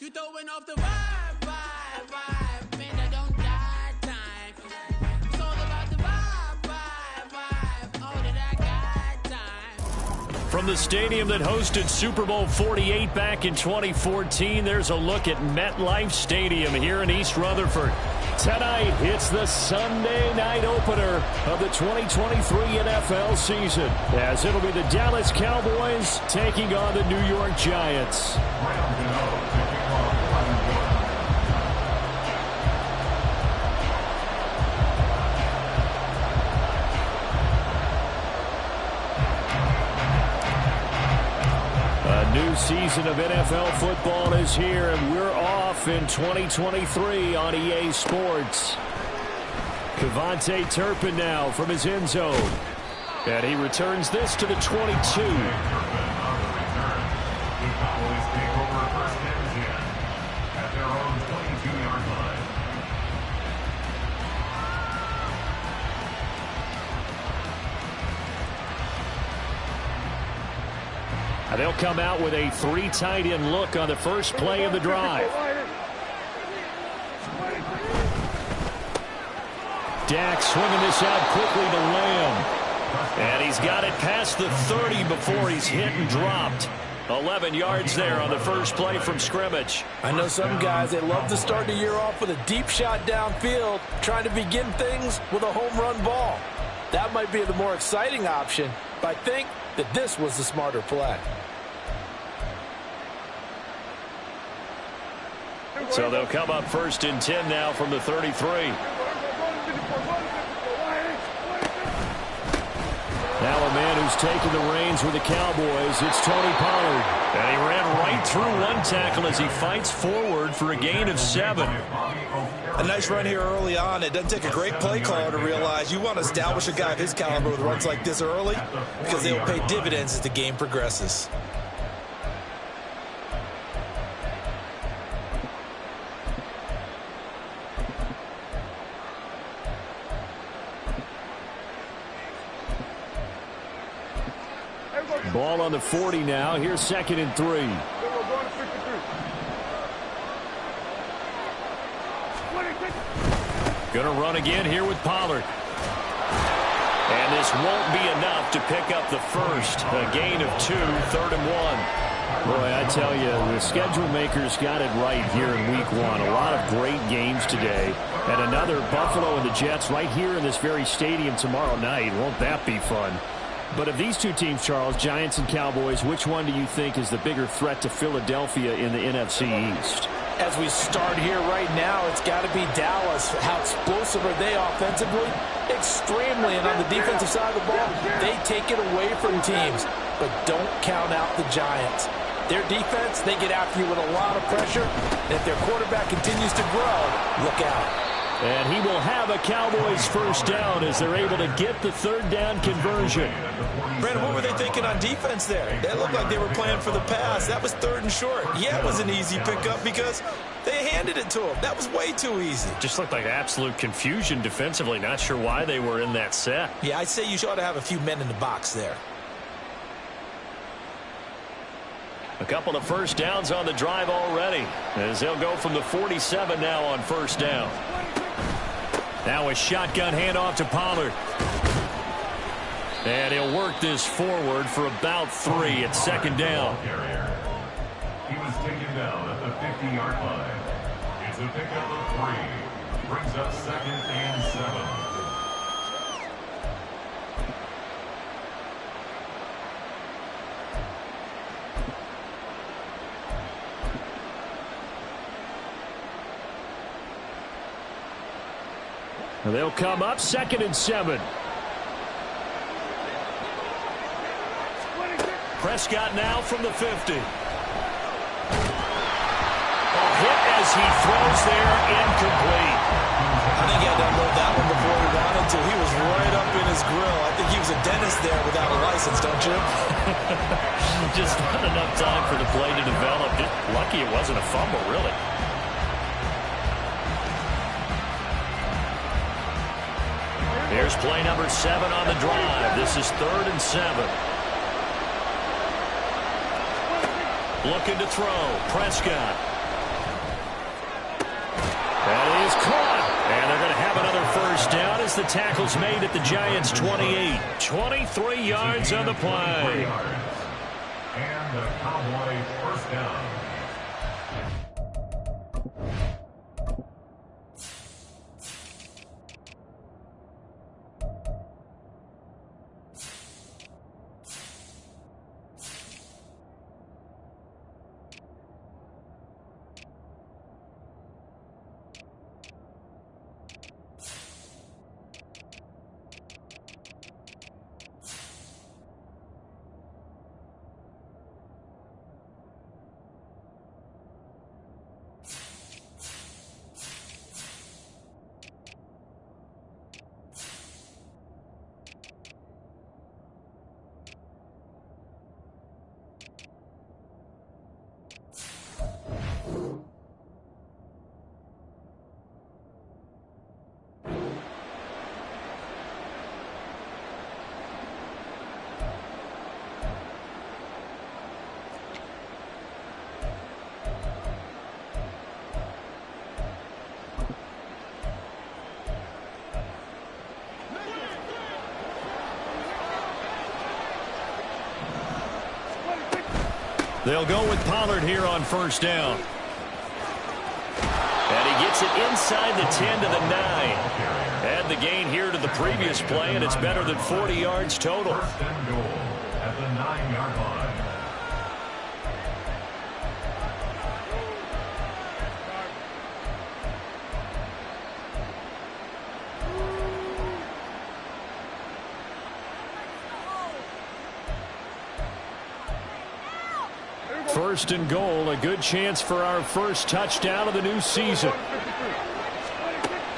You throwing off the vibe, vibe, vibe. Man, that don't die time. It's all about the vibe, vibe, vibe. Oh, that I got time. From the stadium that hosted Super Bowl 48 back in 2014, there's a look at MetLife Stadium here in East Rutherford. Tonight, it's the Sunday night opener of the 2023 NFL season, as it'll be the Dallas Cowboys taking on the New York Giants. A new season of NFL football is here, and we're off in 2023 on EA Sports. Kevontae Turpin now from his end zone. And he returns this to the 22. They'll come out with a three tight end look on the first play of the drive. Dak swinging this out quickly to Lamb. And he's got it past the 30 before he's hit and dropped. 11 yards there on the first play from scrimmage. I know some guys, they love to start the year off with a deep shot downfield, trying to begin things with a home run ball. That might be the more exciting option, but I think that this was the smarter play. So they'll come up first and 10 now from the 33. Now a man who's taken the reins with the Cowboys, it's Tony Pollard. And he ran right through one tackle as he fights forward for a gain of 7. A nice run here early on. It doesn't take a great play caller to realize you want to establish a guy of his caliber with runs like this early, because they'll pay dividends as the game progresses. Ball on the 40 now. Here's 2nd and 3. Going to run again here with Pollard. And this won't be enough to pick up the first. A gain of 2, 3rd and 1. Boy, I tell you, the schedule makers got it right here in week 1. A lot of great games today. And another Buffalo and the Jets right here in this very stadium tomorrow night. Won't that be fun? But of these two teams, Charles, Giants and Cowboys, which one do you think is the bigger threat to Philadelphia in the NFC East? As we start here right now, it's got to be Dallas. How explosive are they offensively? Extremely. And on the defensive side of the ball, they take it away from teams. But don't count out the Giants. Their defense, they get after you with a lot of pressure. And if their quarterback continues to grow, look out. And he will have a Cowboys first down as they're able to get the 3rd down conversion. Brandon, what were they thinking on defense there? They looked like they were playing for the pass. That was 3rd and short. Yeah, it was an easy pickup because they handed it to him. That was way too easy. Just looked like absolute confusion defensively. Not sure why they were in that set. Yeah, I'd say you ought to have a few men in the box there. A couple of first downs on the drive already, as they'll go from the 47 now on first down. Now a shotgun handoff to Pollard. And he'll work this forward for about 3 at 2nd down. He was taken down at the 50-yard line. It's a pickup of 3. Brings up 2nd and 7. They'll come up 2nd and 7. Prescott now from the 50. A hit as he throws there, incomplete. I think he had to unload that one before he wanted to. He was right up in his grill. I think he was a dentist there without a license, don't you? Just not enough time for the play to develop. Lucky it wasn't a fumble, really. Here's play number 7 on the drive. This is 3rd and 7. Looking to throw. Prescott. is caught. And they're going to have another first down as the tackle's made at the Giants' 28. 23 yards on the play. And the Cowboys first down. They'll go with Pollard here on first down. And he gets it inside the 10 to the 9. Add the gain here to the previous play, and it's better than 40 yards total. First and goal at the 9-yard line. First and goal, a good chance for our first touchdown of the new season.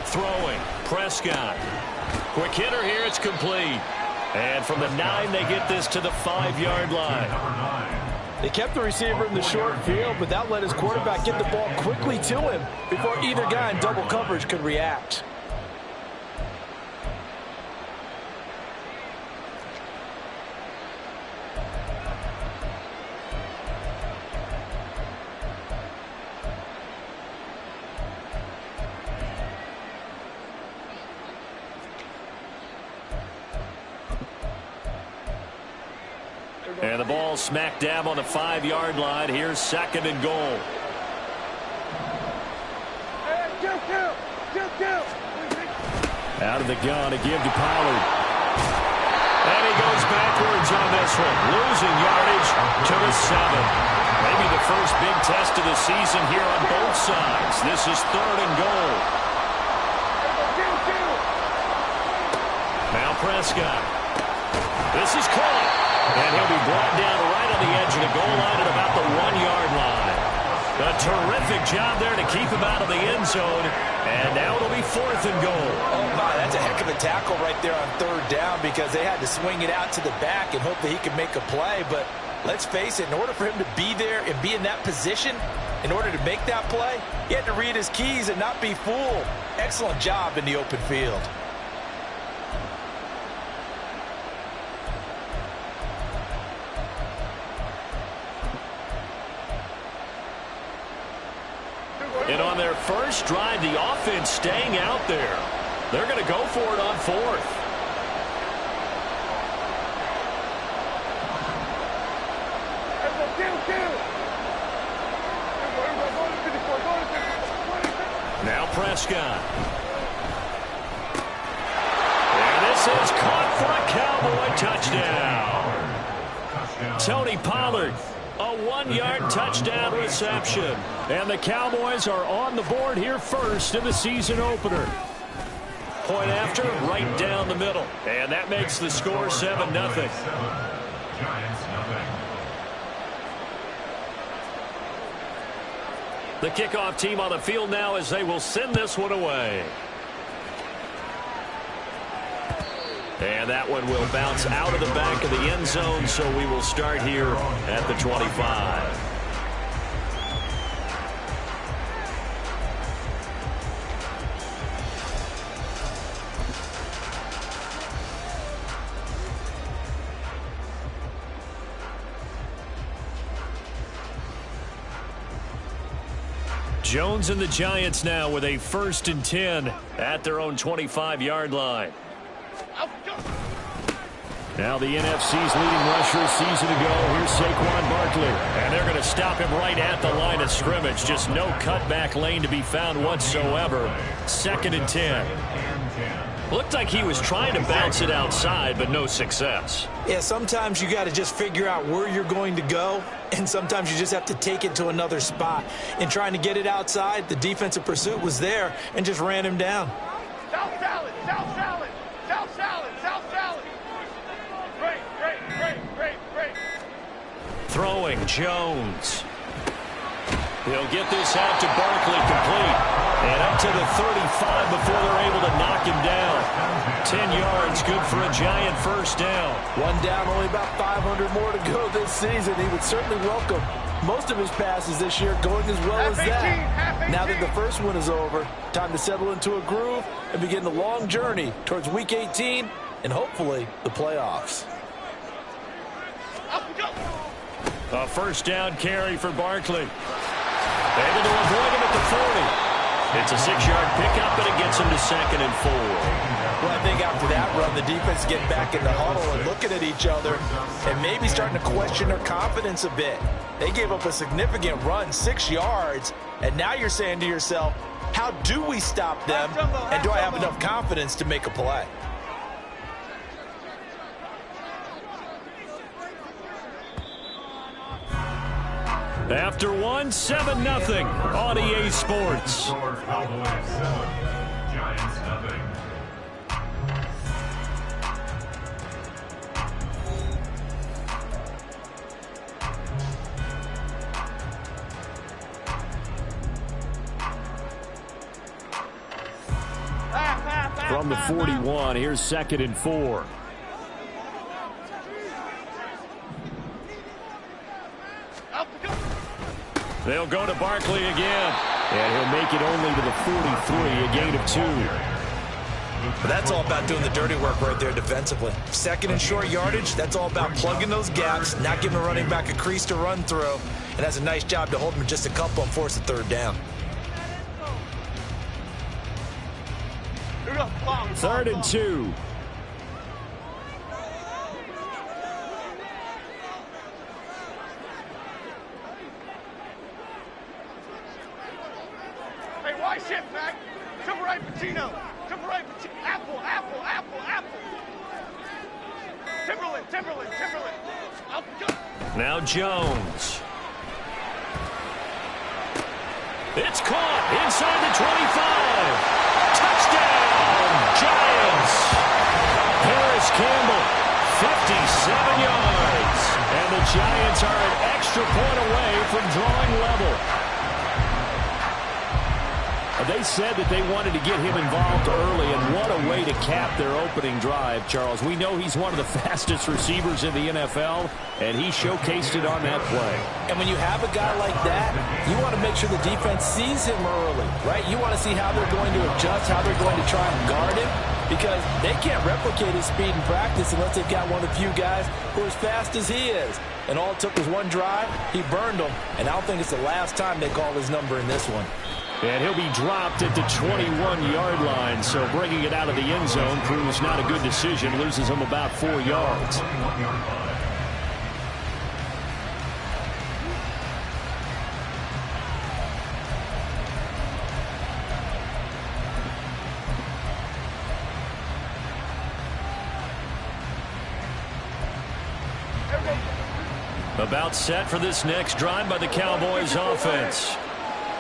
Throwing, Prescott. Quick hitter here, it's complete. And from the 9, they get this to the 5-yard line. They kept the receiver in the short field, but that let his quarterback get the ball quickly to him before either guy in double coverage could react. And the ball smack dab on the 5-yard line. Here's second and goal. Out of the gun to give to Pollard. And he goes backwards on this one. Losing yardage to the 7. Maybe the first big test of the season here on both sides. This is third and goal. Now Prescott. This is caught. And he'll be brought down right on the edge of the goal line at about the 1-yard line. A terrific job there to keep him out of the end zone. And now it'll be fourth and goal. Oh, my, that's a heck of a tackle right there on third down because they had to swing it out to the back and hope that he could make a play. But let's face it, in order for him to be there and be in that position, in order to make that play, he had to read his keys and not be fooled. Excellent job in the open field. And on their first drive, the offense staying out there. They're going to go for it on fourth. Now Prescott. And this is caught for a Cowboy touchdown. Tony Pollard. A 1-yard touchdown reception. And the Cowboys are on the board here first in the season opener. Point after, right down the middle. And that makes the score 7-0. Giants nothing. The kickoff team on the field now as they will send this one away. And that one will bounce out of the back of the end zone, so we will start here at the 25. Jones and the Giants now with a 1st and 10 at their own 25-yard line. Now the NFC's leading rusher a season ago. Here's Saquon Barkley. And they're going to stop him right at the line of scrimmage. Just no cutback lane to be found whatsoever. 2nd and 10. Looked like he was trying to bounce it outside, but no success. Yeah, sometimes you got to just figure out where you're going to go, and sometimes you just have to take it to another spot. In trying to get it outside, the defensive pursuit was there and just ran him down. South salad, south salad, south salad, south salad. Great. Throwing Jones. He'll get this out to Barkley complete. And up to the 35 before they're able to knock him down. 10 yards, good for a Giant 1st down. One down, only about 500 more to go this season. He would certainly welcome most of his passes this year going as well as that. Now that the first one is over, time to settle into a groove and begin the long journey towards Week 18 and hopefully the playoffs. A 1st down carry for Barkley. Able to avoid him at the 40. It's a 6-yard pickup, and it gets him to 2nd and 4. Well, I think after that run, the defense getting back in the huddle and looking at each other and maybe starting to question their confidence a bit. They gave up a significant run, 6 yards, and now you're saying to yourself, how do we stop them, and do I have enough confidence to make a play? After 1, 7-0 on EA Sports. Cowboys 7, Giants nothing. From the 41, here's 2nd and 4. They'll go to Barkley again. And he'll make it only to the 43, a gain of 2. But that's all about doing the dirty work right there defensively. 2nd and short yardage, that's all about plugging those gaps, not giving a running back a crease to run through. And that's a nice job to hold him just a couple and force a 3rd down. 3rd and 2. Hey, why shift, Mac? To the right, Patino. To the right, Patino. Apple. Timberland. Now Jones. It's caught inside the 25. Touchdown, Giants. Harris Campbell, 57 yards. And the Giants are an extra point away from drawing level. They said that they wanted to get him involved early, and what a way to cap their opening drive, Charles. We know he's one of the fastest receivers in the NFL, and he showcased it on that play. And when you have a guy like that, you want to make sure the defense sees him early, right? You want to see how they're going to adjust, how they're going to try and guard him, because they can't replicate his speed in practice unless they've got one of the few guys who are as fast as he is. And all it took was one drive. He burned them, and I don't think it's the last time they call his number in this one. And he'll be dropped at the 21-yard line, so bringing it out of the end zone proves not a good decision, loses him about 4 yards. About set for this next drive by the Cowboys offense.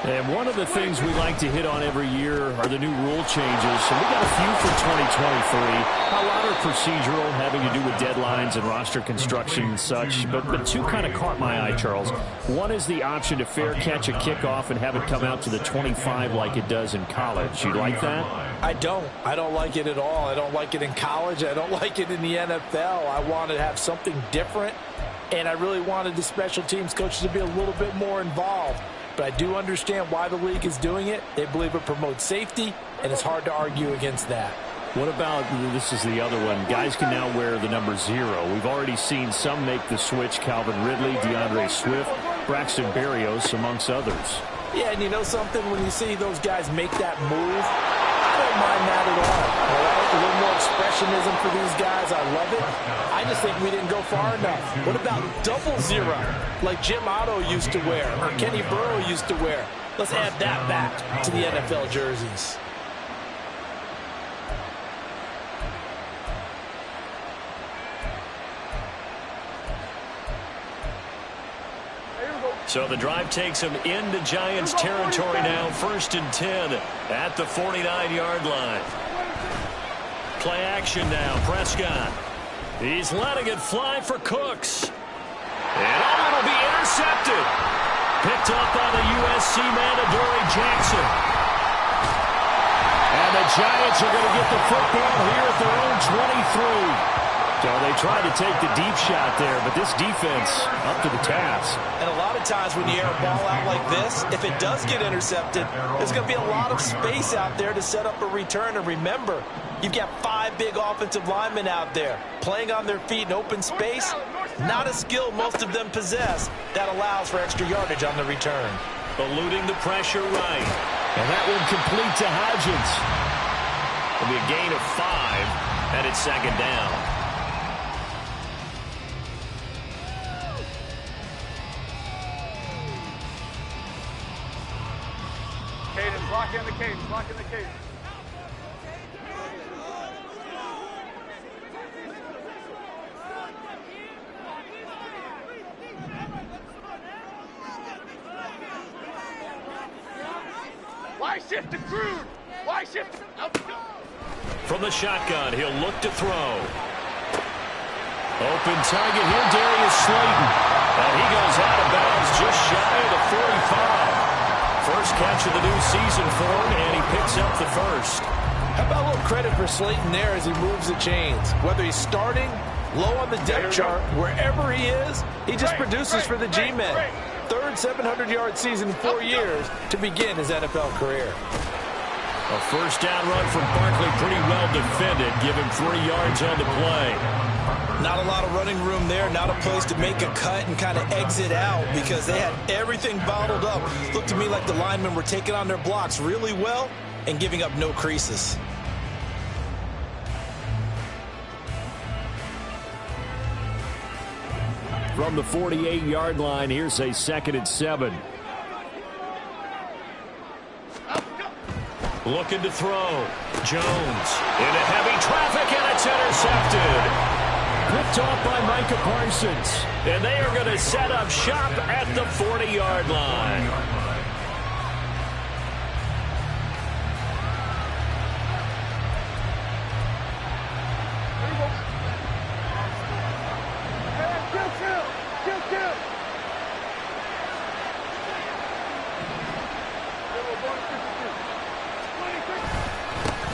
And one of the things we like to hit on every year are the new rule changes. So we got a few for 2023. A lot are procedural, having to do with deadlines and roster construction and such. But two kind of caught my eye, Charles. One is the option to fair catch a kickoff and have it come out to the 25 like it does in college. You like that? I don't. I don't like it at all. I don't like it in college. I don't like it in the NFL. I want to have something different. And I really wanted the special teams coaches to be a little bit more involved. But I do understand why the league is doing it. They believe it promotes safety, and it's hard to argue against that. What about, this is the other one, guys can now wear the number 0. We've already seen some make the switch, Calvin Ridley, DeAndre Swift, Braxton Berrios, amongst others. Yeah, and you know something? When you see those guys make that move, I don't mind that at all right? A little more expressionism for these guys. I love it. I just think we didn't go far enough. What about double zero, like Jim Otto used to wear or Kenny Burrow used to wear? Let's add that back to the NFL jerseys. So the drive takes them into Giants territory now. 1st and 10 at the 49-yard line. Play action now. Prescott. He's letting it fly for Cooks. And it'll be intercepted. Picked up by the USC man, Adoree Jackson. And the Giants are going to get the football here at their own 23. So they tried to take the deep shot there, but this defense up to the task. And a lot of times when you air a ball out like this, if it does get intercepted, there's going to be a lot of space out there to set up a return. And remember, you've got 5 big offensive linemen out there playing on their feet in open space. Not a skill most of them possess that allows for extra yardage on the return. Eluding the pressure right. And that one complete to Hodgins. It'll be a gain of 5, and it's 2nd down. Cadence, lock in the cadence, lock in the cadence. Why shift the crude? Why shift? From the shotgun, he'll look to throw. Open target here, Darius Slayton. And he goes out of bounds just shy of the 45. First catch of the new season for him, and he picks up the first. How about a little credit for Slayton there as he moves the chains? Whether he's starting, low on the depth chart, wherever he is, he just produces for the G-men. 3rd 700-yard season in 4 years to begin his NFL career. A first down run from Barkley, pretty well defended. Give him 3 yards on the play. Not a lot of running room there, not a place to make a cut and kind of exit out because they had everything bottled up. Looked to me like the linemen were taking on their blocks really well and giving up no creases. From the 48-yard line, here's a 2nd and 7. Looking to throw. Jones into heavy traffic, and it's intercepted. Picked off by Micah Parsons. And they are going to set up shop at the 40-yard line.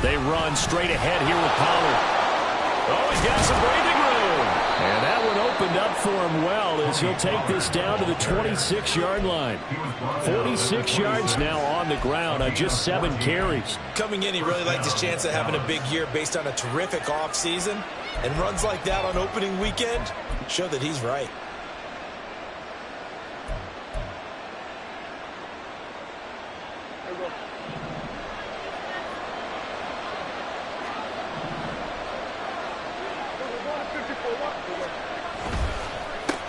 They run straight ahead here with Pollard. Oh, he's got some breathing room. And that one opened up for him well as he'll take this down to the 26-yard line. 46 yards now on the ground on just 7 carries. Coming in, he really liked his chance of having a big year based on a terrific offseason. And runs like that on opening weekend show that he's right.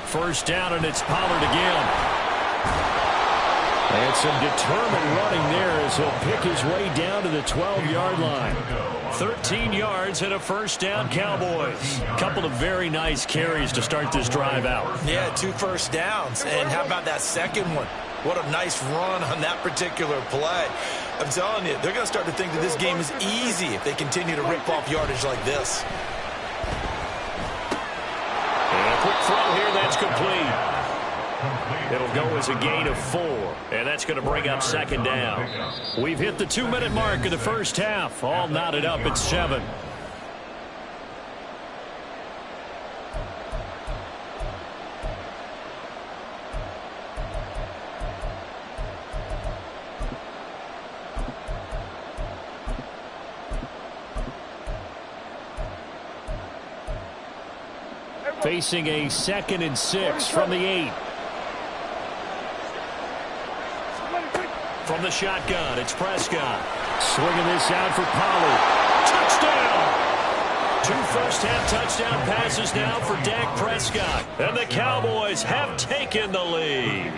First down, and it's Pollard again. And some determined running there as he'll pick his way down to the 12-yard line. 13 yards and a first down, Cowboys. Couple of very nice carries to start this drive out. Yeah, 2 first downs. And how about that second one? What a nice run on that particular play. I'm telling you, they're going to start to think that this game is easy if they continue to rip off yardage like this. Quick throw here, that's complete. It'll go as a gain of 4, and that's going to bring up 2nd down. We've hit the 2-minute mark of the first half. All knotted up at 7. Facing a 2nd and 6 from the 8. From the shotgun, it's Prescott. Swinging this out for Pollard. Touchdown! 2 first-half touchdown passes now for Dak Prescott. And the Cowboys have taken the lead.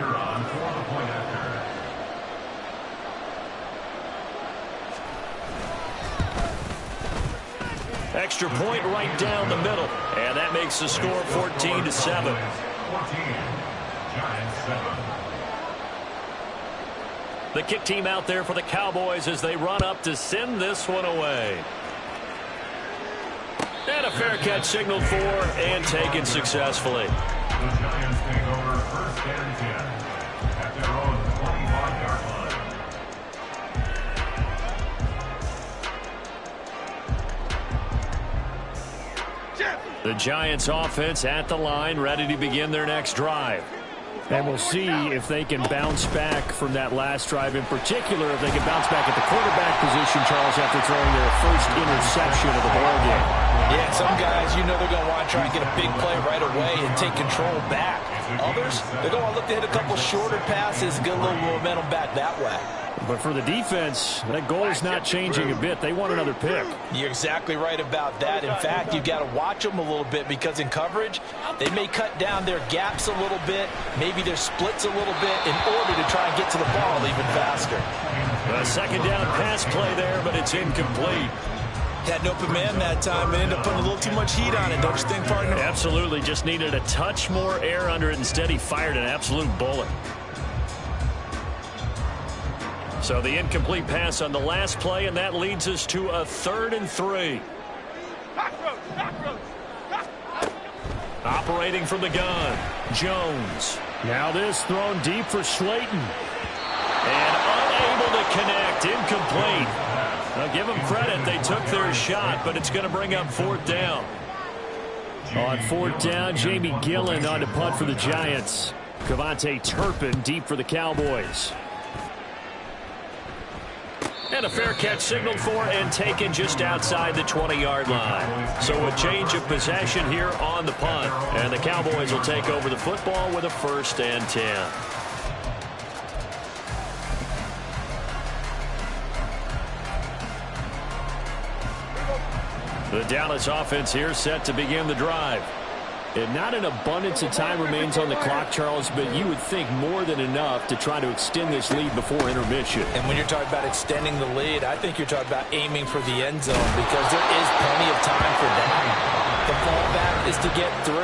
Extra point right down the middle. And that makes the score 14-7. The kick team out there for the Cowboys as they run up to send this one away. And a fair catch signaled for and taken successfully. The Giants take over 1st and 10 at their own 25-yard line. The Giants offense at the line, ready to begin their next drive. And we'll see if they can bounce back from that last drive, in particular if they can bounce back at the quarterback position, Charles, after throwing their first interception of the ball game. Yeah, some guys, you know they're going to want to try and get a big play right away and take control back. Others, they're going to look to hit a couple shorter passes, get a little momentum back that way. But for the defense, that goal is not changing a bit. They want another pick. You're exactly right about that. In fact, you've got to watch them a little bit because in coverage, they may cut down their gaps a little bit, maybe their splits a little bit in order to try and get to the ball even faster. A second down pass play there, but it's incomplete. Had an open man that time and ended up putting a little too much heat on it, don't you think, partner? Absolutely. Just needed a touch more air under it. Instead, he fired an absolute bullet. So the incomplete pass on the last play, and that leads us to a 3rd and 3. Operating from the gun, Jones. Now this thrown deep for Slayton. And unable to connect, incomplete. Now give them credit, they took their shot, but it's going to bring up 4th down. On 4th down, Jamie Gillen on to punt for the Giants. Cavante Turpin deep for the Cowboys. And a fair catch signaled for and taken just outside the 20-yard line. So a change of possession here on the punt. And the Cowboys will take over the football with a 1st and 10. The Dallas offense here set to begin the drive. And not an abundance of time remains on the clock, Charles, but you would think more than enough to try to extend this lead before intermission. And when you're talking about extending the lead, I think you're talking about aiming for the end zone because there is plenty of time for that. The fallback is to get 3.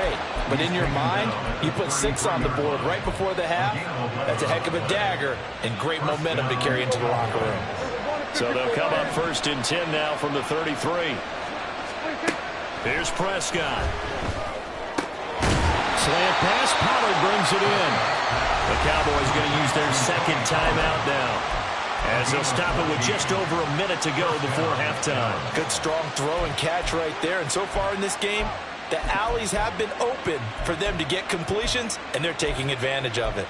But in your mind, you put 6 on the board right before the half. That's a heck of a dagger and great momentum to carry into the locker room. So they'll come up 1st and 10 now from the 33. Here's Prescott. Slant pass, Pollard brings it in. The Cowboys going to use their 2nd timeout now, as they'll stop it with just over a minute to go before halftime. Good strong throw and catch right there. And so far in this game, the alleys have been open for them to get completions, and they're taking advantage of it.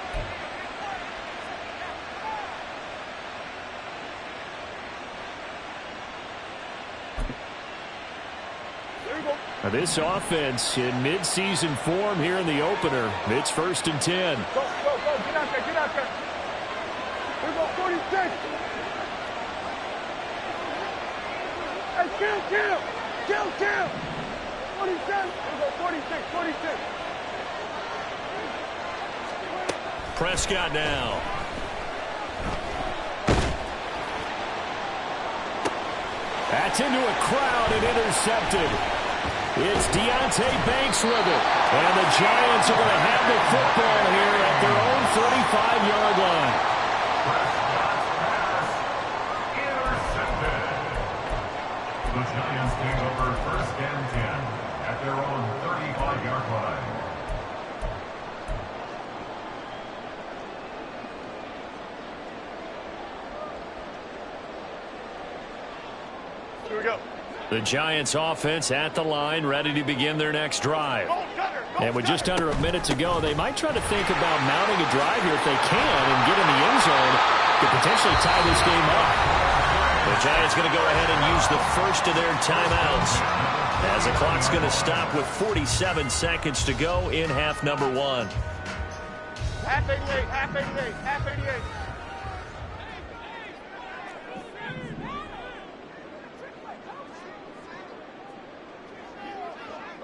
This offense in mid-season form here in the opener. It's 1st and 10. Go, go, go. Get out there, get out there. Here we go, 46. Hey, kill. 47. Here we go, 46, 46. Prescott now. That's into a crowd and intercepted. It's Deonte Banks with it. And the Giants are going to have the football here at their own 35-yard line. Intercepted. The Giants take over 1st and 10 at their own 35-yard line. Here we go. The Giants offense at the line, ready to begin their next drive. And with just under a minute to go, they might try to think about mounting a drive here if they can and get in the end zone to potentially tie this game up. The Giants going to go ahead and use the first of their timeouts as the clock's going to stop with 47 seconds to go in half number 1. Half 88, half 88, half 88.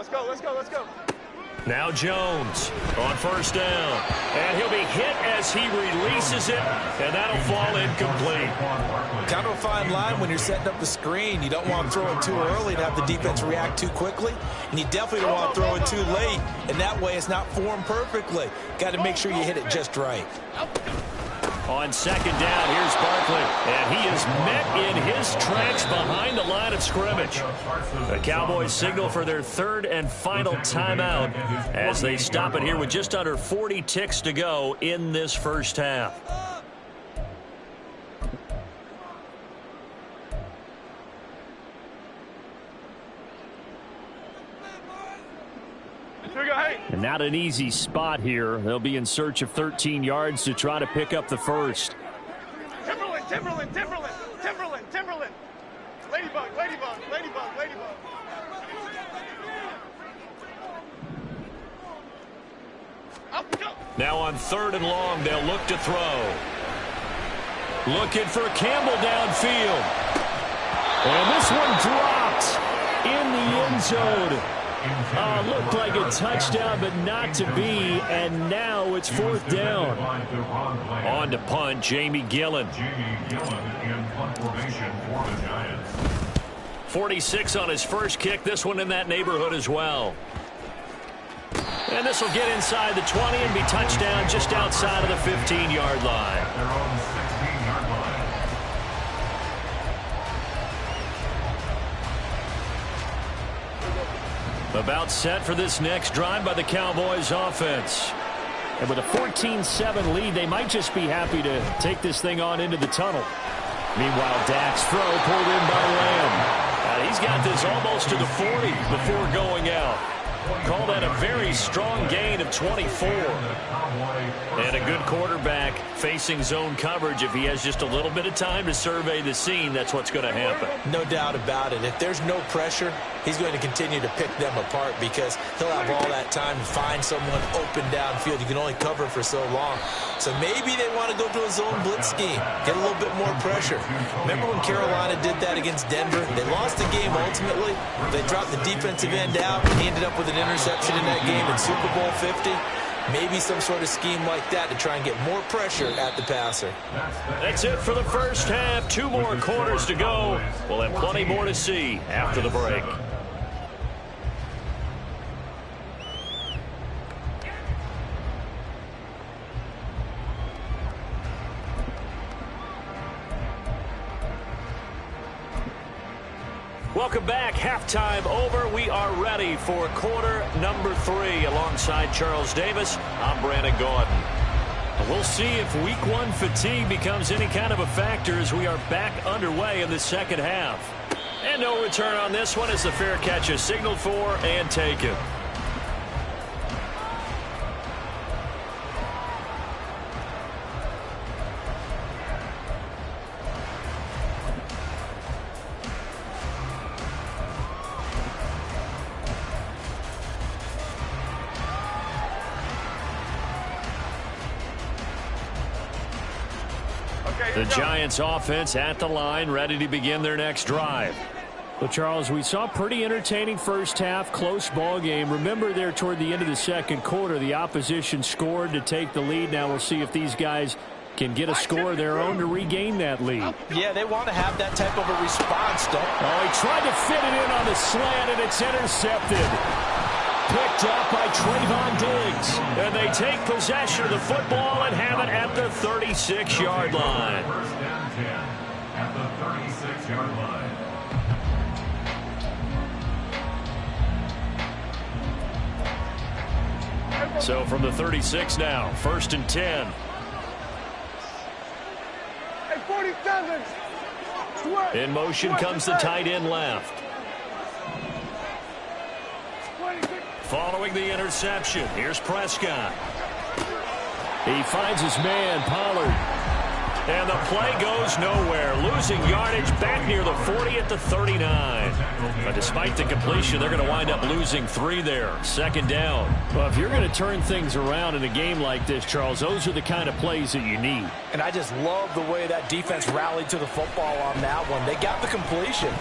Let's go, let's go, let's go. Now Jones on first down. And he'll be hit as he releases it, and that'll fall incomplete. Kind of a fine line when you're setting up the screen. You don't want to throw it too early and have the defense react too quickly. And you definitely don't want to throw it too late. And that way it's not formed perfectly. Got to make sure you hit it just right. On second down, here's Barkley. And he is met in his tracks behind the line of scrimmage. The Cowboys signal for their third and final timeout as they stop it here with just under 40 ticks to go in this first half. And not an easy spot here. They'll be in search of 13 yards to try to pick up the first. Timberland, Timberland, Timberland, Timberland, Timberland. Ladybug, ladybug, ladybug, ladybug. Up we go. Now on third and long, they'll look to throw. Looking for Campbell downfield. And this one dropped in the end zone. Looked like a touchdown, but not to be, and now it's fourth down. On to punt, Jamie Gillen. In punt formation for the Giants. 46 on his first kick, this one in that neighborhood as well. And this will get inside the 20 and be touchdown just outside of the 15-yard line. Their own 16-yard line. About set for this next drive by the Cowboys offense. And with a 14-7 lead, they might just be happy to take this thing on into the tunnel. Meanwhile, Dak's throw pulled in by Lamb. He's got this almost to the 40 before going out. Call that a very strong gain of 24. And a good quarterback facing zone coverage. If he has just a little bit of time to survey the scene, that's what's going to happen. No doubt about it. If there's no pressure, he's going to continue to pick them apart because he'll have all that time to find someone open downfield. You can only cover for so long. So maybe they want to go to a zone blitz scheme, get a little bit more pressure. Remember when Carolina did that against Denver? They lost the game ultimately. They dropped the defensive end out. He ended up with an interception in that game in Super Bowl 50. Maybe some sort of scheme like that to try and get more pressure at the passer. That's it for the first half. 2 more quarters to go. We'll have plenty more to see after the break. Welcome back. Halftime over. We are ready for quarter number 3. Alongside Charles Davis, I'm Brandon Gordon. We'll see if week 1 fatigue becomes any kind of a factor as we are back underway in the second half. And no return on this one as the fair catch is signaled for and taken. The Giants offense at the line, ready to begin their next drive. Well, Charles, we saw a pretty entertaining first half, close ball game. Remember there toward the end of the second quarter, the opposition scored to take the lead. Now we'll see if these guys can get a score of their own to regain that lead. Yeah, they want to have that type of a response, don't they? Oh, he tried to fit it in on the slant, and it's intercepted. Picked up by Trayvon Diggs. And they take possession of the football and have it at the 36-yard line. First down 10 at the 36-yard line. So from the 36 now, 1st and 10. Hey, 47. In motion comes the tight end left. Following the interception, here's Prescott. He finds his man, Pollard. And the play goes nowhere. Losing yardage back near the 40 at the 39. But despite the completion, they're going to wind up losing 3 there. 2nd down. Well, if you're going to turn things around in a game like this, Charles, those are the kind of plays that you need. And I just love the way that defense rallied to the football on that one. They got the completion.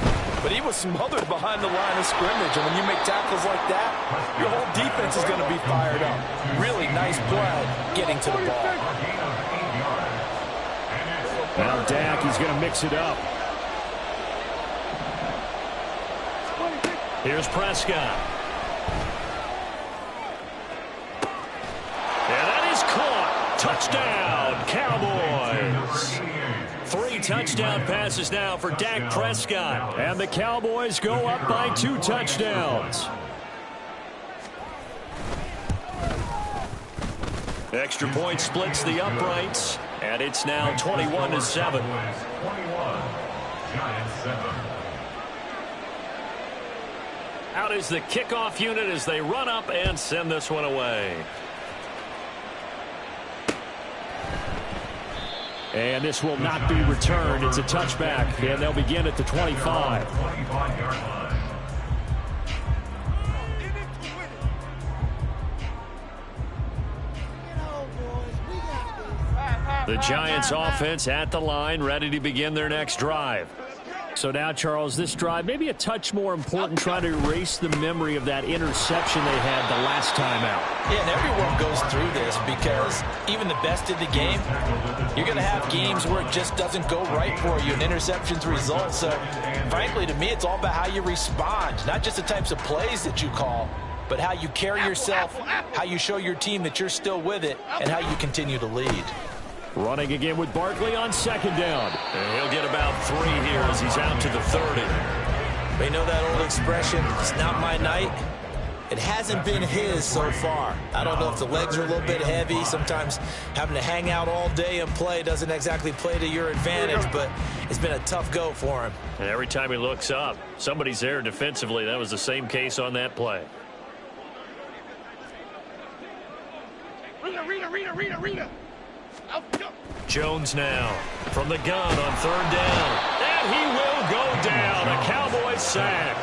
but he was smothered behind the line of scrimmage. And when you make tackles like that, your whole defense is going to be fired up. Really nice play getting to the ball. Now Dak, he's going to mix it up. Here's Prescott. And that is caught. Touchdown, Cowboys. 3 touchdown passes now for Dak Prescott. And the Cowboys go up by 2 touchdowns. Extra point splits the uprights. And it's now 21-7. 21. Giants 7. Out is the kickoff unit as they run up and send this one away. And this will not be returned. It's a touchback, and they'll begin at the 25. 25-yard line. The Giants offense at the line, ready to begin their next drive. So now, Charles, this drive maybe a touch more important, trying to erase the memory of that interception they had the last time out. Yeah, and everyone goes through this because even the best in the game, you're going to have games where it just doesn't go right for you, and interceptions result. So, frankly, to me, it's all about how you respond, not just the types of plays that you call, but how you carry yourself, how you show your team that you're still with it, and how you continue to lead. Running again with Barkley on second down. And he'll get about 3 here as he's out to the 30. They know that old expression, it's not my night. It hasn't been his so far. I don't know if the legs are a little bit heavy. Sometimes having to hang out all day and play doesn't exactly play to your advantage, but it's been a tough go for him. And every time he looks up, somebody's there defensively. That was the same case on that play. Rita. Jones now from the gun on third down. And he will go down. A Cowboys sack.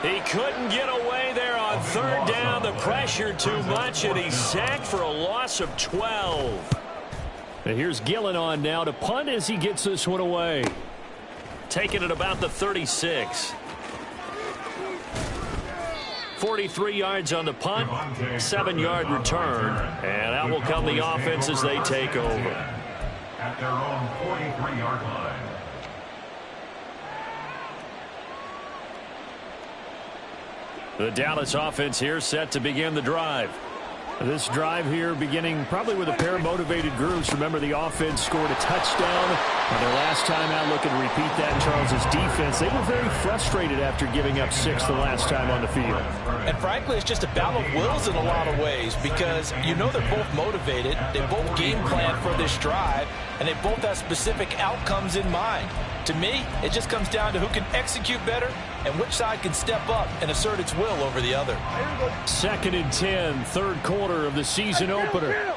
He couldn't get away there on third down. The pressure too much, and he's sacked for a loss of 12. And here's Gillen on now to punt as he gets this one away. Taking it about the 36. 43 yards on the punt, 7-yard return, and out will come the offense as they take over. At their own 43-yard line. The Dallas offense here set to begin the drive. This drive here beginning probably with a pair of motivated groups. Remember, the offense scored a touchdown. And their last time out, looking to repeat that, Charles's defense, they were very frustrated after giving up 6 the last time on the field. And frankly, it's just a battle of wills in a lot of ways because you know they're both motivated. They both game plan for this drive, and they both have specific outcomes in mind. To me, it just comes down to who can execute better and which side can step up and assert its will over the other. 2nd and 10, third quarter of the season opener.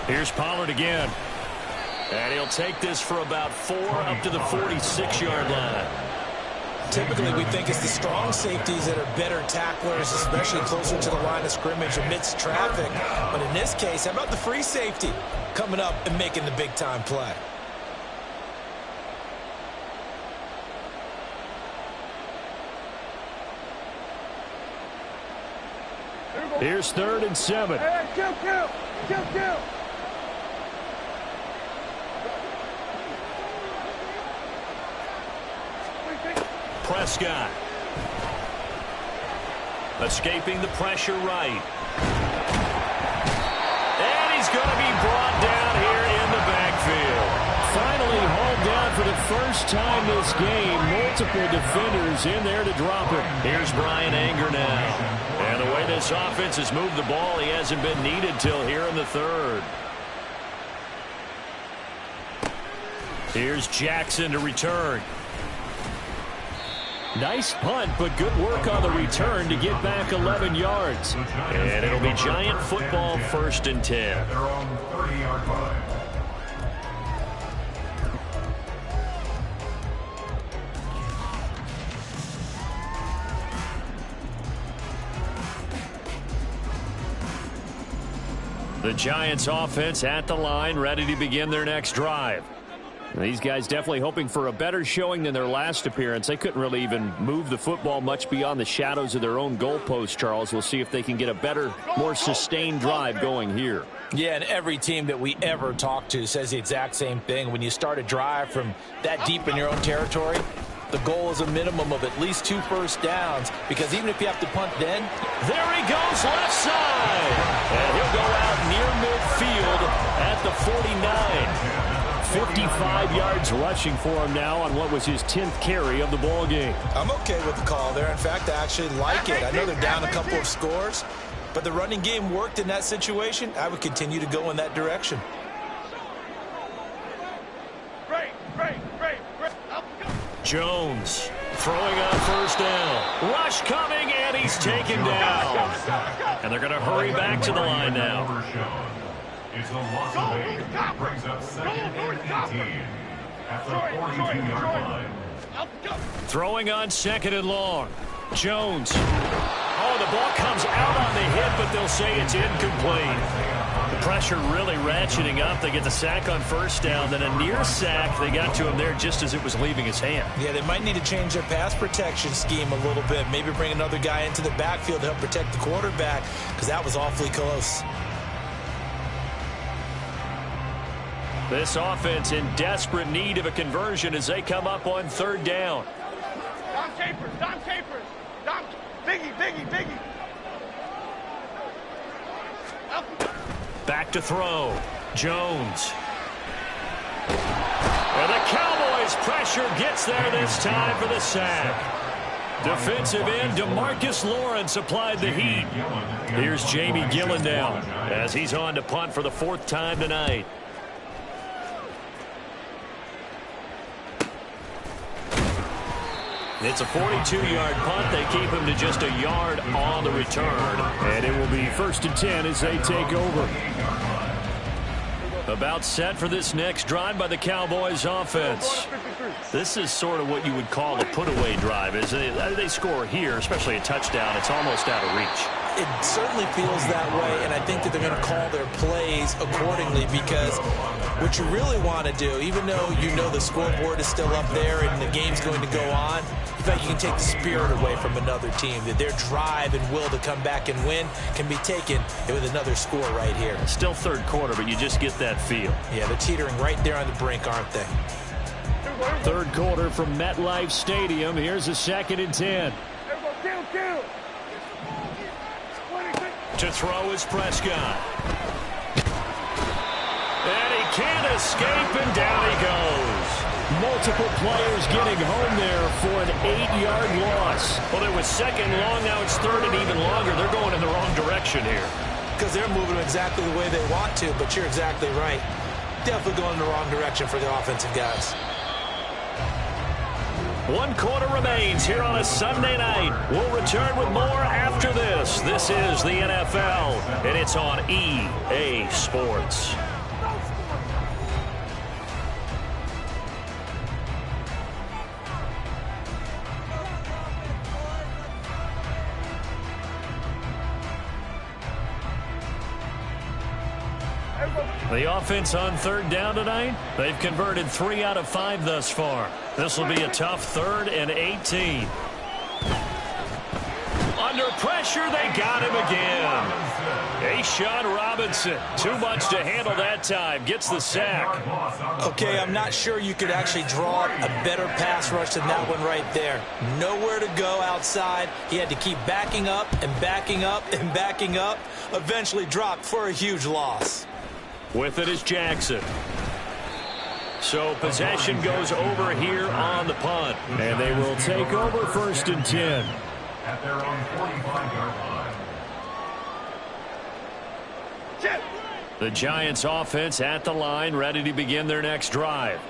Here's Pollard again. And he'll take this for about 4 up to the 46-yard line. Typically, we think it's the strong safeties that are better tacklers, especially closer to the line of scrimmage amidst traffic. But in this case, how about the free safety coming up and making the big-time play? Here's 3rd and 7. Kill. Prescott. Escaping the pressure right. And he's going to be brought down here in the backfield. Finally hauled down for the first time this game. Multiple defenders in there to drop him. Here's Brian Anger now. And the way this offense has moved the ball, he hasn't been needed till here in the 3rd. Here's Jackson to return. Nice punt, but good work on the return to get back 11 yards. And it'll be Giant football, 1st and 10. At their own 30-yard line. The Giants offense at the line, ready to begin their next drive. These guys definitely hoping for a better showing than their last appearance. They couldn't really even move the football much beyond the shadows of their own goalpost, Charles. We'll see if they can get a better, more sustained drive going here. Yeah, and every team that we ever talk to says the exact same thing. When you start a drive from that deep in your own territory, the goal is a minimum of at least 2 first downs, because even if you have to punt then. There he goes, left side. And he'll go out near midfield at the 49. 55 yards rushing for him now on what was his 10th carry of the ball game. I'm okay with the call there. In fact, I actually like it. I know they're down a couple of scores, but the running game worked in that situation. I would continue to go in that direction. Jones throwing on first down. Rush coming, and he's taken down. And they're going to hurry back to the line now. It's a loss of 8. Brings up 2nd and 18 at the 42-yard line. Throwing on 2nd and long. Jones. Oh, the ball comes out on the hit, but they'll say it's incomplete. The pressure really ratcheting up. They get the sack on first down, then a near sack. They got to him there just as it was leaving his hand. Yeah, they might need to change their pass protection scheme a little bit. Maybe bring another guy into the backfield to help protect the quarterback, because that was awfully close. This offense in desperate need of a conversion as they come up on 3rd down. Dom Capers, Dom Capers, Dom, Biggie. Back to throw. Jones. And the Cowboys pressure gets there this time for the sack. Defensive end DeMarcus Lawrence applied the heat. Here's Jamie Gillen now as he's on to punt for the 4th time tonight. It's a 42-yard punt. They keep him to just a yard on the return. And it will be 1st and 10 as they take over. About set for this next drive by the Cowboys offense. This is sort of what you would call a put-away drive. As they score here, especially a touchdown, it's almost out of reach. It certainly feels that way, and I think that they're going to call their plays accordingly, because what you really want to do, even though you know the scoreboard is still up there and the game's going to go on, in fact, you can take the spirit away from another team. That their drive and will to come back and win can be taken with another score right here. Still 3rd quarter, but you just get that feel. Yeah, they're teetering right there on the brink, aren't they? 3rd quarter from MetLife Stadium. Here's a 2nd and 10. To throw is Prescott. And he can't escape, and down he goes. Multiple players getting home there for an 8-yard loss. Well, it was 2nd long, now it's 3rd and even longer. They're going in the wrong direction here. Because they're moving exactly the way they want to, but you're exactly right. Definitely going in the wrong direction for the offensive guys. 1 quarter remains here on a Sunday night. We'll return with more after this. This is the NFL, and it's on EA Sports. The offense on 3rd down tonight, they've converted 3 out of 5 thus far. This will be a tough 3rd and 18. Under pressure, they got him again. A'Shawn Robinson, too much to handle that time, gets the sack. Okay, I'm not sure you could actually draw a better pass rush than that one right there. Nowhere to go outside. He had to keep backing up and backing up and backing up. Eventually dropped for a huge loss. With it is Jackson. So possession goes over here on the punt. And they will take over 1st and 10. At their own 45-yard line. The Giants offense at the line, ready to begin their next drive.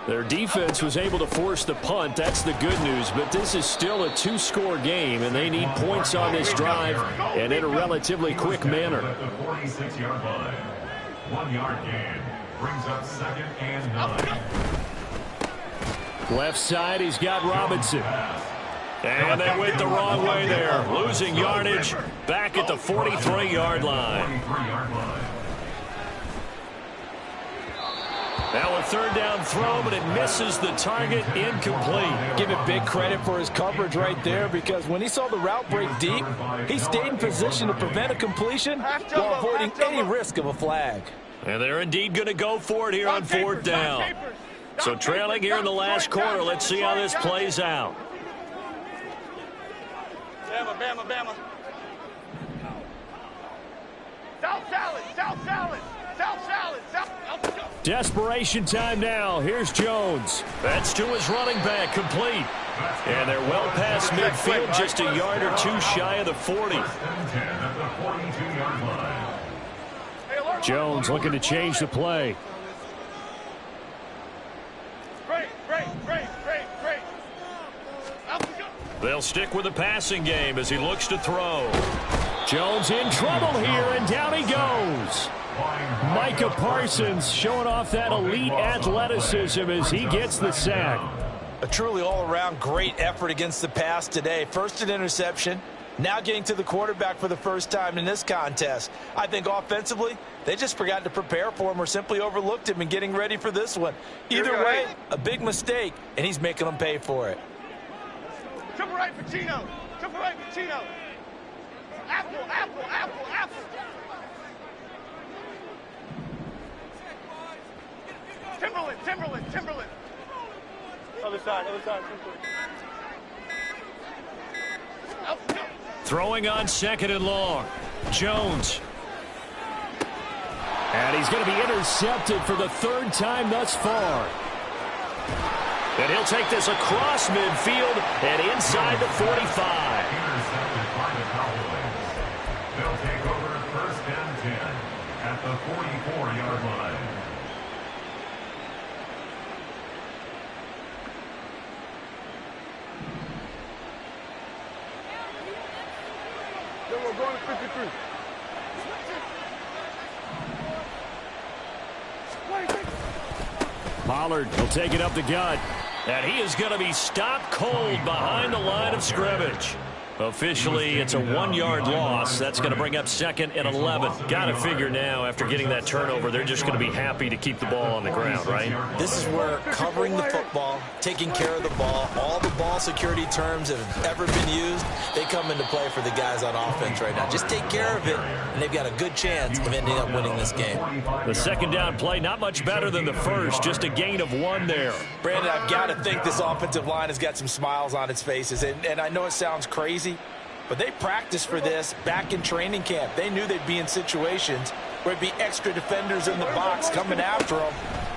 Their defense was able to force the punt. That's the good news. But this is still a 2-score game, and they need points on this drive and in a relatively quick manner. At the 46-yard line. 1-yard gain brings up 2nd and 9. Left side, he's got Robinson. And they went the wrong way there. Losing yardage back at the 43-yard line. Now a third down throw, but it misses the target, incomplete. Give it big credit for his coverage right there, because when he saw the route break deep, he stayed in position to prevent a completion while avoiding any risk of a flag. And they're indeed going to go for it here on fourth down. So trailing here in the last quarter, let's see how this plays out. Bama, Bama, Bama. South salad, South salad, South salad, South. Desperation time now. Here's Jones. That's to his running back, complete. And they're well past midfield, just a yard or two shy of the 40. Jones looking to change the play. Great. They'll stick with the passing game as he looks to throw. Jones in trouble here, and down he goes. Micah Parsons showing off that elite athleticism as he gets the sack. A truly all-around great effort against the pass today. First an interception, now getting to the quarterback for the first time in this contest. I think offensively, they just forgot to prepare for him or simply overlooked him in getting ready for this one. Either way, a big mistake, and he's making them pay for it. Triple right, Pacino. Triple right, Pacino. Apple. Timberland. Other side. Throwing on second and long. Jones. And he's going to be intercepted for the third time thus far. And he'll take this across midfield and inside the 45. Intercepted by the Cowboys. They'll take over first and 10 at the 44-yard line. We're going to 53. Pollard will take it up the gut. And he is going to be stopped cold behind the line of scrimmage. Officially, it's a 1-yard loss. That's going to bring up second and 11. Got to figure now, after getting that turnover, they're just going to be happy to keep the ball on the ground, right? This is where covering the football, taking care of the ball, all the ball security terms that have ever been used, they come into play for the guys on offense right now. Just take care of it, and they've got a good chance of ending up winning this game. The second down play, not much better than the first, just a gain of 1 there. Brandon, I've got to think this offensive line has got some smiles on its faces, and I know it sounds crazy, but they practiced for this back in training camp. They knew they'd be in situations where it'd be extra defenders in the box coming after them,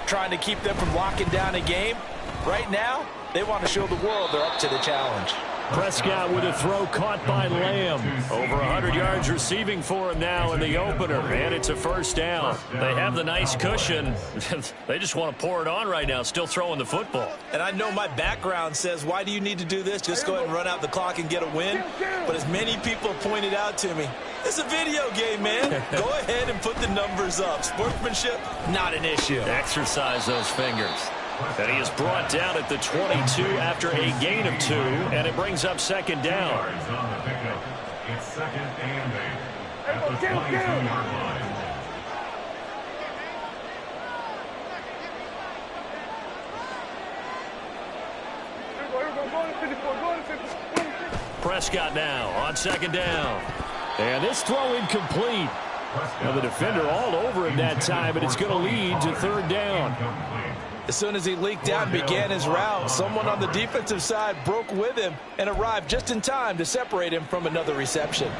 trying to keep them from locking down a game. Right now, they want to show the world they're up to the challenge. Prescott with a throw caught by Lamb. Over 100 yards receiving for him now in the opener, and it's a first down. They have the nice cushion. They just want to pour it on right now, still throwing the football. And I know my background says, why do you need to do this? Just go ahead and run out the clock and get a win. But as many people have pointed out to me, it's a video game, man. Go ahead and put the numbers up. Sportsmanship, not an issue. Exercise those fingers. And he is brought down at the 22 after a gain of 2, and it brings up second down. On the pickup, it's second and 8 at the 22-yard line. Prescott now on second down. And this throw incomplete. Now the defender all over him that time, but it's going to lead to third down. As soon as he leaked out and began his route, someone on the defensive side broke with him and arrived just in time to separate him from another reception.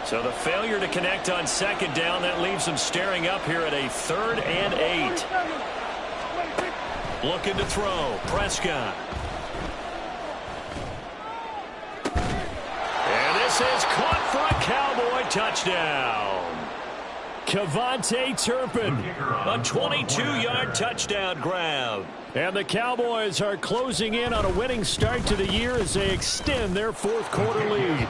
So the failure to connect on second down, that leaves him staring up here at a third and 8. Looking to throw. Prescott. And this is caught for a Cowboy touchdown. Kevontae Turpin, a 22-yard touchdown grab. And the Cowboys are closing in on a winning start to the year as they extend their fourth quarter lead.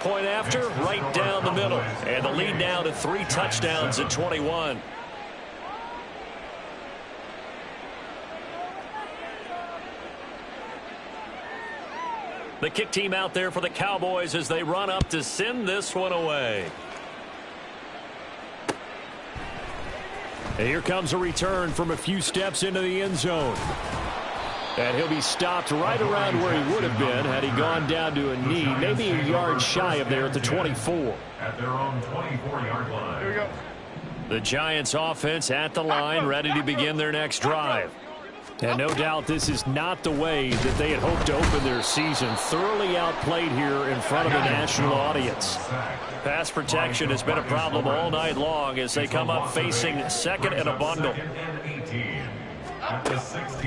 Point after, right down the middle. And the lead now to 3 touchdowns at 21. The kick team out there for the Cowboys as they run up to send this one away. And here comes a return from a few steps into the end zone. And he'll be stopped right around where he would have been had he gone down to a knee, maybe a yard shy of there at the 24. At their own 24-yard line. Here we go. The Giants offense at the line, ready to begin their next drive. And no doubt this is not the way that they had hoped to open their season. Thoroughly outplayed here in front of a national audience. Pass protection has been a problem all night long as they come up facing second and a bundle.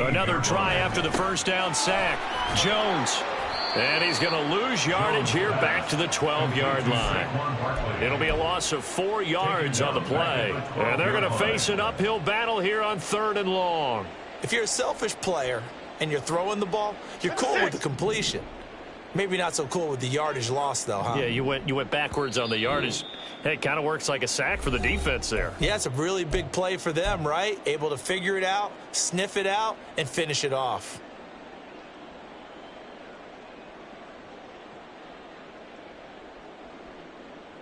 Another try after the first down sack. Jones. And he's going to lose yardage here back to the 12-yard line. It'll be a loss of 4 yards on the play. And they're going to face an uphill battle here on 3rd and long. If you're a selfish player and you're throwing the ball, you're cool with the completion. Maybe not so cool with the yardage loss, though, huh? Yeah, you went backwards on the yardage. Hey, it kind of works like a sack for the defense there. Yeah, it's a really big play for them, right? Able to figure it out, sniff it out, and finish it off.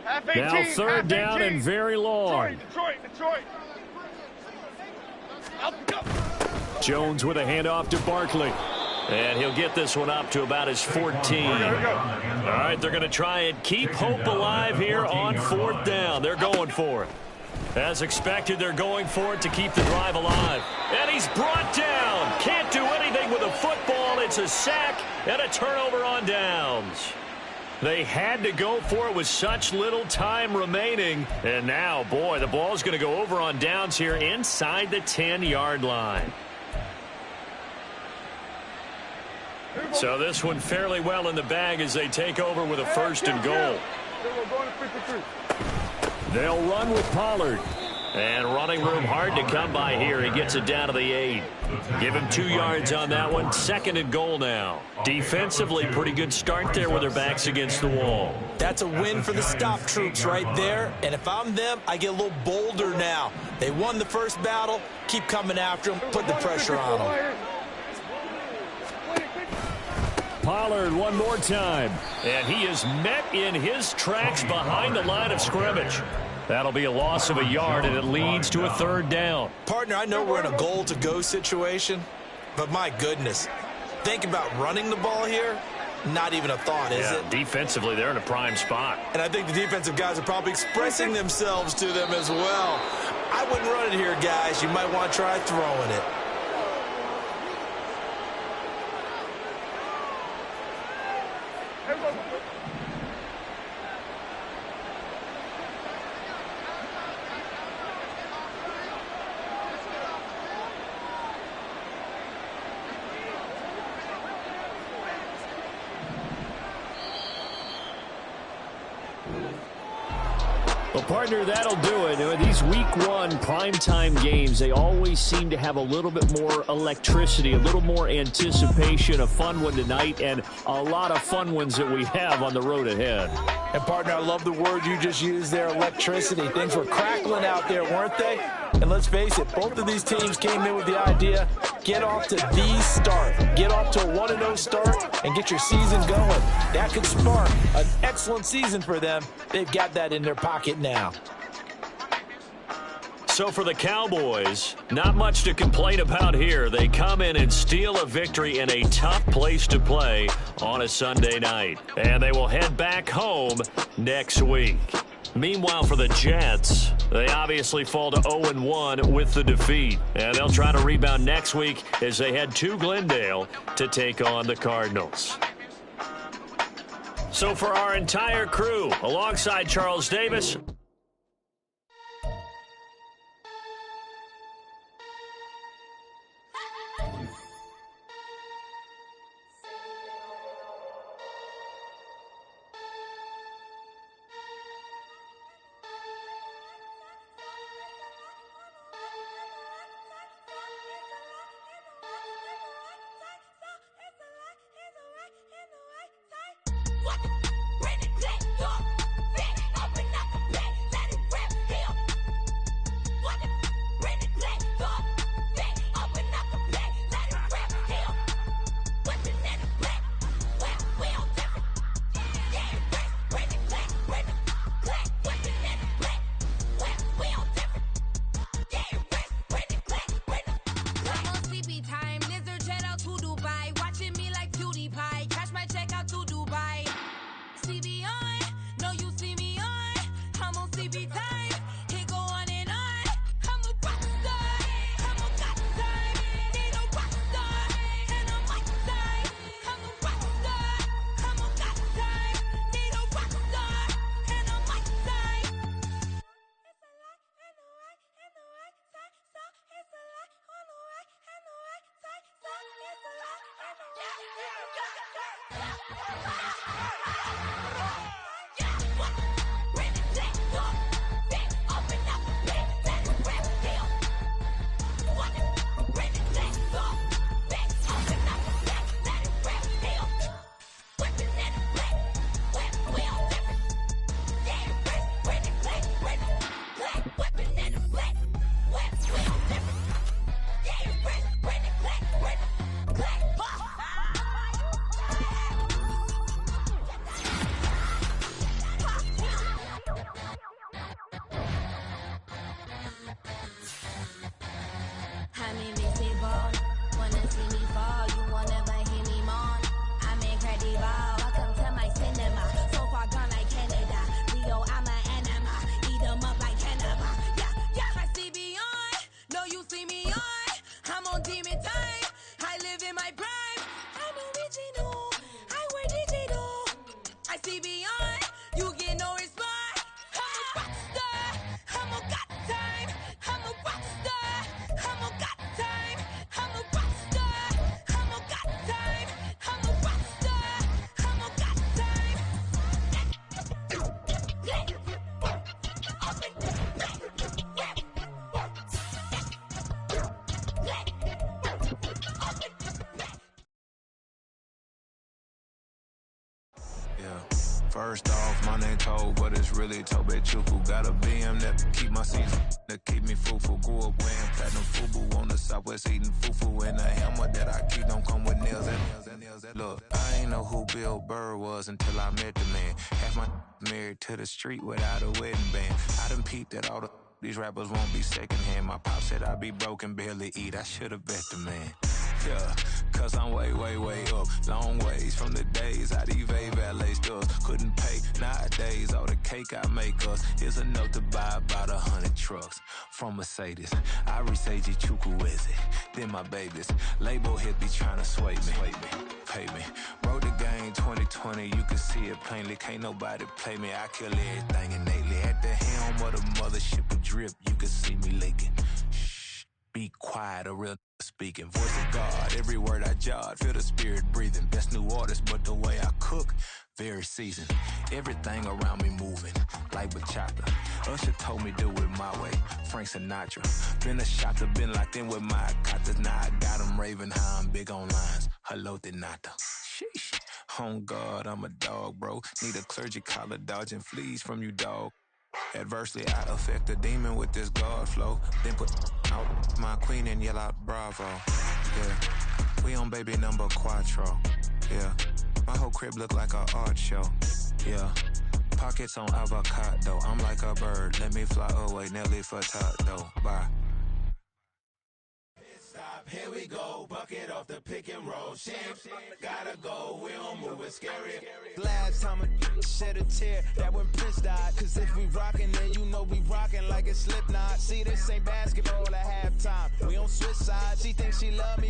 Half 18, Now 3rd down and very long. Detroit. Up, go. Jones with a handoff to Barkley. And he'll get this one up to about his 14. All right, they're going to try and keep hope alive here on 4th down. They're going for it. As expected, they're going for it to keep the drive alive. And he's brought down. Can't do anything with a football. It's a sack and a turnover on downs. They had to go for it with such little time remaining. And now, boy, the ball's going to go over on downs here inside the 10-yard line. So this one fairly well in the bag as they take over with a 1st and goal. They'll run with Pollard. And running room hard to come by here. He gets it down to the 8. Give him 2 yards on that one. 2nd and goal now. Defensively, pretty good start there with their backs against the wall. That's a win for the stop troops right there. And if I'm them, I get a little bolder now. They won the first battle. Keep coming after them. Put the pressure on them. Pollard one more time. And he is met in his tracks behind the line of scrimmage. That'll be a loss of a yard, and it leads to a 3rd down. Partner, I know we're in a goal-to-go situation, but my goodness, think about running the ball here. Not even a thought, is it? Defensively, they're in a prime spot. And I think the defensive guys are probably expressing themselves to them as well. I wouldn't run it here, guys. You might want to try throwing it. Well, partner, that'll do it. These Week 1 primetime games, they always seem to have a little bit more electricity, a little more anticipation. A fun one tonight, and a lot of fun ones that we have on the road ahead. And, partner, I love the word you just used there, electricity. Things were crackling out there, weren't they? And let's face it, both of these teams came in with the idea, get off to the start. Get off to a 1-0 start and get your season going. That could spark an excellent season for them. They've got that in their pocket now. So for the Cowboys, not much to complain about here. They come in and steal a victory in a tough place to play on a Sunday night. And they will head back home next week. Meanwhile, for the Jets, they obviously fall to 0-1 with the defeat. And they'll try to rebound next week as they head to Glendale to take on the Cardinals. So for our entire crew, alongside Charles Davis, CB on, no you see me on. I'm on CB time, it go on and on. I'm a rock star, I'm a god time. Need a rock star, and a mic time. I'm a rock star, I'm a god time. Need a rock star, and a mic time. It's a lot, and the right, and the right side. So it's a lot, on the right, and the right side. So it's a lot, and the right, and the right side. I'm invisible. Wanna see me fall, you won't never hear me moan. I'm incredible. Welcome to my cinema. So far gone like Canada. Rio, I'm an anima. Eat 'em up like cannibal. Yeah, yeah. I see beyond. No, you see me on. I'm on demon time. I live in my prime. I'm original. I wear digital. I see beyond. You get no response. I'm a rock star. I'm a god time. I'm a rock star. I'm a god time. I'm a rock star. I'm a god time. I'm a rock star. I'm a god time. Yeah. First off, my name Toad, but it's really Tobe Chuku. Got a BM that keep my season, that keep me fruitful. Grew up wearing platinum FUBU on the Southwest eating fufu. And the hammer that I keep don't come with nails and nails and nails. Look, I ain't know who Bill Burr was until I met the man. Half my married to the street without a wedding band. I done peeped at all these rappers won't be secondhand. My pop said I'd be broken, barely eat. I should've bet the man. Yeah, cause I'm way, way, way up. Long ways from the days I evade valet stores. Couldn't pay nowadays. All the cake I make us is enough to buy about 100 trucks from Mercedes. I resage Chukwueze, then my babies. Label hit be trying to sway me. Pay me. Wrote the game 2020, you can see it plainly. Can't nobody play me. I kill everything innately. At the helm of the mothership with drip, you can see me leaking. Shh, be quiet, a real speaking. Voice of God, every word I jot, feel the spirit breathing. Best new artist, but the way I cook, very seasoned. Everything around me moving, like bachata. Usher told me do it my way, Frank Sinatra. Been a shotter, been locked in with my katas. Now I got 'em raving how I'm big on lines. Hello, Denata. Sheesh. On God, I'm a dog, bro. Need a clergy collar, dodging fleas from you, dog. Adversely, I affect the demon with this God flow. Then put out my queen and yell out bravo. Yeah, we on baby number quattro. Yeah, my whole crib look like an art show. Yeah, pockets on avocado. I'm like a bird, let me fly away. Nelly Furtado, bye. Stop, here we go, bucket off the pick and roll. Champs, gotta go, we don't move it scary. Last time a shed a tear, that when Prince died. Cause if we rockin', then you know we rockin' like a Slipknot. See, this ain't basketball at halftime. We on switch sides, she thinks she love me.